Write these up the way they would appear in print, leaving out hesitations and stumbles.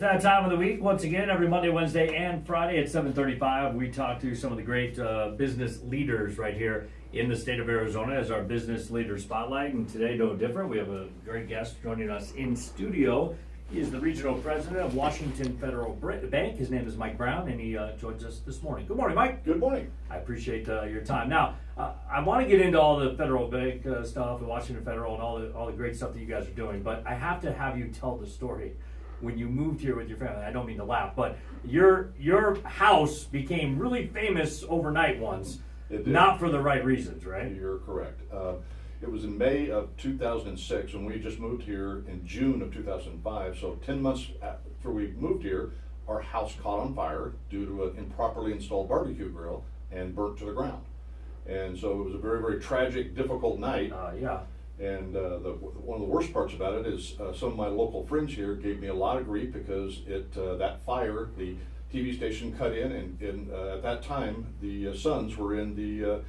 that time of the week. Once again, every Monday, Wednesday, and Friday at 7:35, we talk to some of the great business leaders right here in the state of Arizona as our Business Leader Spotlight. And today, no different. We have a great guest joining us in studio. He is the Regional President of Washington Federal Bank. His name is Mike Brown, and he joins us this morning. Good morning, Mike. Good morning. I appreciate your time. Now, I want to get into all the federal bank stuff and Washington Federal and all the great stuff that you guys are doing, but I have to have you tell the story. When you moved here with your family, I don't mean to laugh, but your house became really famous overnight once, not for the right reasons, right? You're correct. It was in May of 2006, and we just moved here in June of 2005. So 10 months after we moved here, our house caught on fire due to an improperly installed barbecue grill and burnt to the ground. And so it was a very, very tragic, difficult night. Yeah. And one of the worst parts about it is some of my local friends here gave me a lot of grief because that fire, the TV station cut in, and at that time the Suns were in the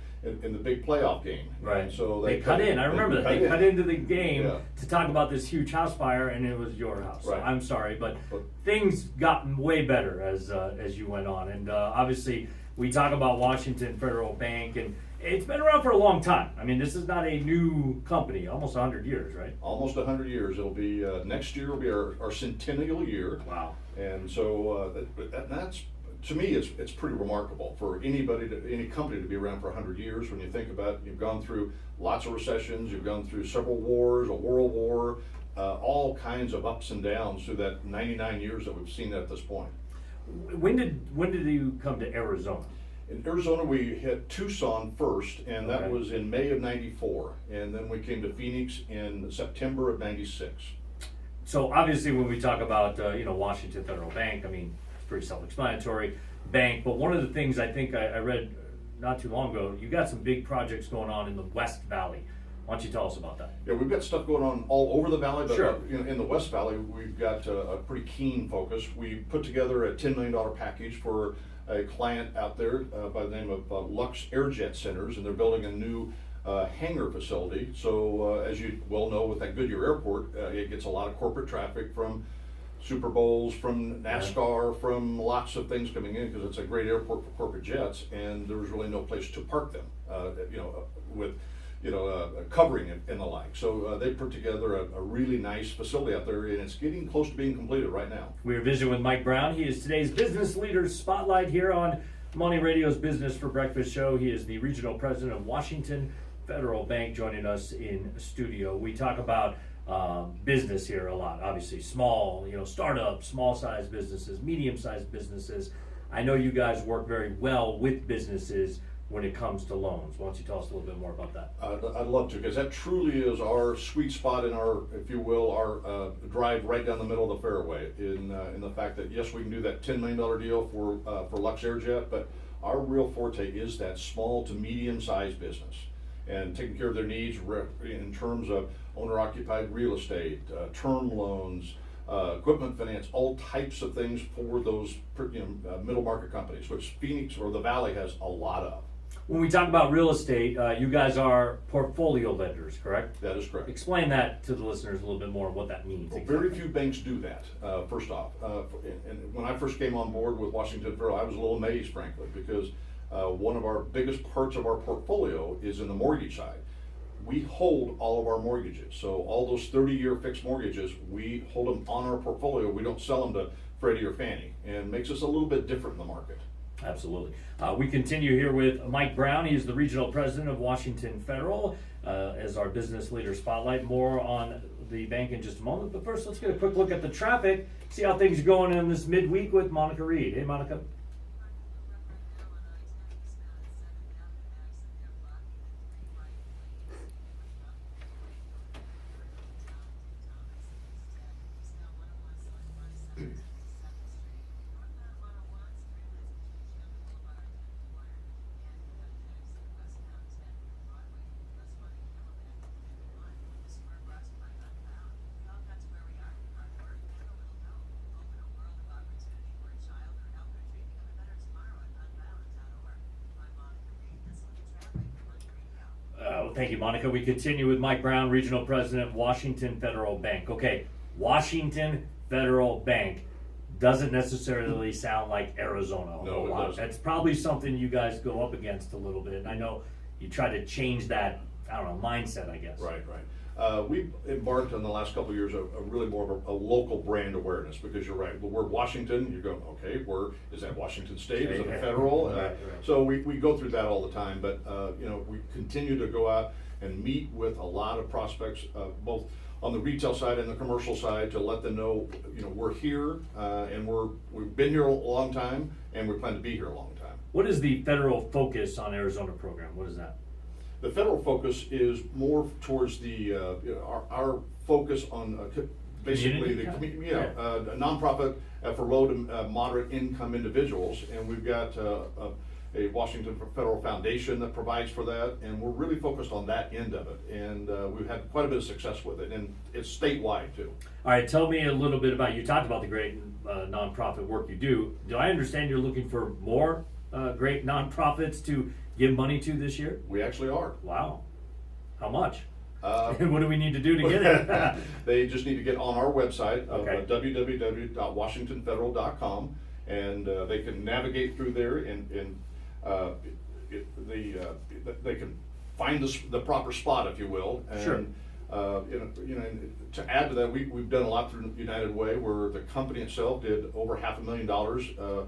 big playoff game. Right. And so they cut in. I remember that they cut into the game to talk about this huge house fire, and it was your house. Right. So I'm sorry, but things got way better as you went on, and obviously we talk about Washington Federal Bank and. It's been around for a long time. I mean, this is not a new company, almost 100 years, right? Almost 100 years. It'll be, next year will be our centennial year. Wow. And so that's, to me, it's pretty remarkable for any company to be around for 100 years. When you think about it, you've gone through lots of recessions, you've gone through several wars, a world war, all kinds of ups and downs through that 99 years that we've seen at this point. When did you come to Arizona? In Arizona, we hit Tucson first, and that Okay. was in May of '94, and then we came to Phoenix in September of '96. So obviously, when we talk about Washington Federal Bank, I mean it's pretty self-explanatory bank. But one of the things I think I read not too long ago, you got some big projects going on in the West Valley. Why don't you tell us about that? Yeah, we've got stuff going on all over the valley, but Sure. in the West Valley, we've got a pretty keen focus. We put together a $10 million package for a client out there by the name of Lux Airjet Centers, and they're building a new hangar facility. So as you well know, with that Goodyear Airport, it gets a lot of corporate traffic from Super Bowls, from NASCAR, from lots of things coming in because it's a great airport for corporate jets, and there was really no place to park them, with covering it and the like. So they put together a really nice facility out there, and it's getting close to being completed right now. We are visiting with Mike Brown. He is today's Business Leader Spotlight here on Money Radio's Business for Breakfast show. He is the Regional President of Washington Federal Bank, joining us in studio. We talk about business here a lot, obviously small, startups, small-sized businesses, medium-sized businesses. I know you guys work very well with businesses when it comes to loans. Why don't you tell us a little bit more about that? I'd love to, because that truly is our sweet spot in our, if you will, our drive right down the middle of the fairway in the fact that, yes, we can do that $10 million deal for Lux Airjet, but our real forte is that small to medium-sized business and taking care of their needs in terms of owner-occupied real estate, term loans, equipment finance, all types of things for those middle market companies, which Phoenix or the Valley has a lot of. When we talk about real estate, you guys are portfolio lenders, correct? That is correct. Explain that to the listeners a little bit more, what that means. Well, exactly. very few banks do that, first off. And when I first came on board with Washington Federal, I was a little amazed, frankly, because one of our biggest parts of our portfolio is in the mortgage side. We hold all of our mortgages. So all those 30-year fixed mortgages, we hold them on our portfolio. We don't sell them to Freddie or Fannie, and makes us a little bit different in the market. Absolutely. We continue here with Mike Brown. He is the Regional President of Washington Federal as our Business Leader Spotlight. More on the bank in just a moment. But first, let's get a quick look at the traffic, see how things are going in this midweek with Monica Reed. Hey, Monica. Thank you, Monica. We continue with Mike Brown, Regional President, Washington Federal Bank. Okay, Washington Federal Bank. doesn't necessarily sound like Arizona a No, whole it lot. doesn't. That's probably something you guys go up against a little bit. And I know you try to change that, I don't know, mindset, I guess. Right. We've embarked on the last couple of years a really more of a local brand awareness, because you're right. Well, we're Washington. You're going, okay, is that Washington State? Is it Okay. federal? Right. So we go through that all the time. But we continue to go out and meet with a lot of prospects, both on the retail side and the commercial side, to let them know, we're here and we've been here a long time, and we plan to be here a long time. What is the federal focus on Arizona program? What is that? The federal focus is more towards the our focus on basically the Community? a nonprofit for low to moderate income individuals, and we've got a Washington Federal Foundation that provides for that, and we're really focused on that end of it, and we've had quite a bit of success with it, and it's statewide too. All right, tell me a little bit about, you talked about the great nonprofit work you do. Do I understand you're looking for more great nonprofits to give money to this year? We actually are. Wow. How much? Uh, And what do we need to do to get it? They just need to get on our website of Okay. www.washingtonfederal.com, and they can navigate through there, and they can find the proper spot, if you will. And, Sure. and to add to that, we've done a lot through United Way, where the company itself did over $500,000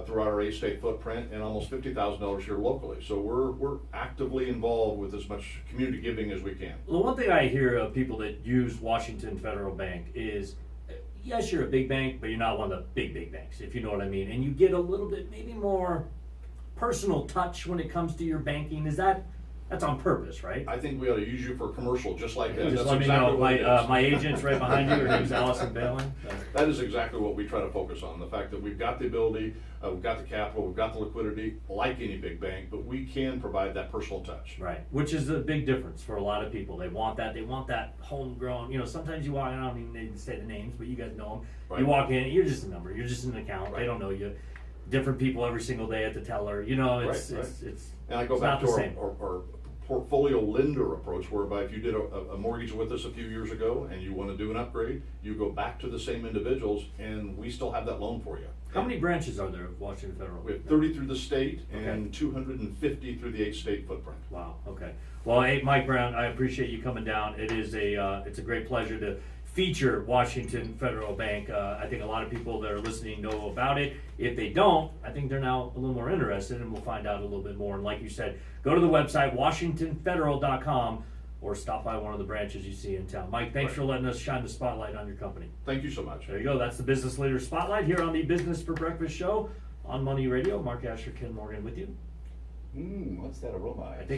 throughout our 8-state footprint, and almost $50,000 here locally. So we're actively involved with as much community giving as we can. Well, one thing I hear of people that use Washington Federal Bank is, yes, you're a big bank, but you're not one of the big banks, if you know what I mean. And you get a little bit, maybe more personal touch when it comes to your banking. That's on purpose, right? I think we ought to use you for commercial, just like that. Just That's let me exactly know. what it is. My agent's right behind you. Her name's Allison Balin. That is exactly what we try to focus on, the fact that we've got the ability, we've got the capital, we've got the liquidity, like any big bank, but we can provide that personal touch. Right, which is a big difference for a lot of people. They want that homegrown, sometimes you walk, I don't even need to say the names, but you guys know them. Right. You walk in, you're just a number, you're just an account, they Right. don't know you. Different people every single day at the teller, it's Right. it's And I go it's back not to the same. our portfolio lender approach, whereby if you did a mortgage with us a few years ago and you want to do an upgrade, you go back to the same individuals, and we still have that loan for you. How many branches are there of Washington Federal? We have 30 through the state Okay. and 250 through the 8-state footprint. Wow, okay. Well, hey, Mike Brown, I appreciate you coming down. It's a great pleasure to feature Washington Federal Bank. I think a lot of people that are listening know about it. If they don't, I think they're now a little more interested, and we'll find out a little bit more. And like you said, go to the website, washingtonfederal.com, or stop by one of the branches you see in town. Mike, thanks Right. for letting us shine the spotlight on your company. Thank you so much. There you go. That's the Business Leader Spotlight here on the Business for Breakfast show on Money Radio. Mark Asher, Ken Morgan with you. What's that aroma? I think